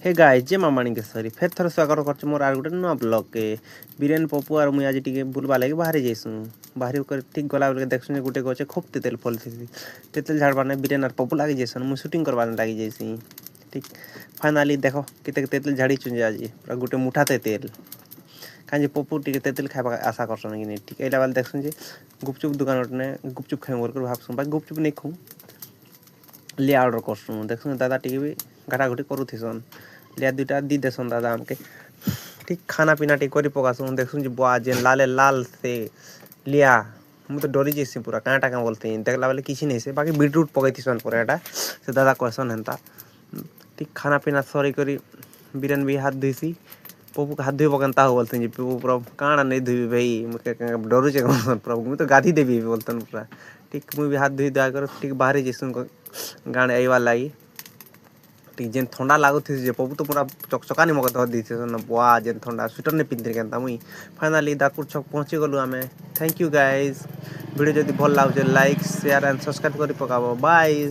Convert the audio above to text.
Hey guys जे मामाणिकेश्वरी फेर थर स्वागत कर मोर आर गुटे नुआ ब्लॉग के बीरेन पपु और मुई आज टिके बुलवा लगे बाहर जाइसु बाहर कर ठीक गला बेले देखसु जे गुटे गचे खूब तेतेल फल तेतेल झाड़बा ने बीरेन और पपु लागे जाइसन मु शूटिंग करबा लागे जाइसी ठीक फाइनली देखो केते तेतेल झाड़ी चुंजे आज पूरा गुटे मुठा तेतेल काजे पपु टिके तेतेल खाबा आशा करसन कि नहीं ठीक एला वाले देखसु जे गुपचुप दुकान ने गुपचुप खाइ कर भाबसु बा गुपचुप नहीं खु ले ऑर्डर करसु देखसु दादा टिके भी घाटाघुटी करूथिसन लिया दुटा दी देसन दादा हमके ठीक खाना पीना टी करी पकासुन देखसुन जे बुआ जे लाले लाल से लिया मु तो डरी जेसी पूरा कांटा का बोलते देखला वाले किछि नहीं से बाकी बीटरूट पकैथिसन पूरा एटा से दादा कहसन हंता ठीक खाना पीना सरी करी बीरन भी हाथ धुइसी पपु का हाथ धुइ पकनता हो बोलते जे पपु पूरा कांडा नहीं धुइ भाई मुके डरू जे पूरा मु तो गाधी देबी बोलतन पूरा ठीक मु भी हाथ धुइ दा कर ठीक बाहर जेसुन गाने आइवा लाई ठीक जेन ठंडा लागुथि जे पपु तो पूरा चकचकानी मके धर दिथे न बुआ जेन ठंडा स्वेटर ने पिंधि केनता मुई फाइनली दाकुर छक पहुंची गलु आमे थैंक यू गाइस वीडियो जदी भल लागो लाइक शेयर एंड सब्सक्राइब करी पकाबो बाय।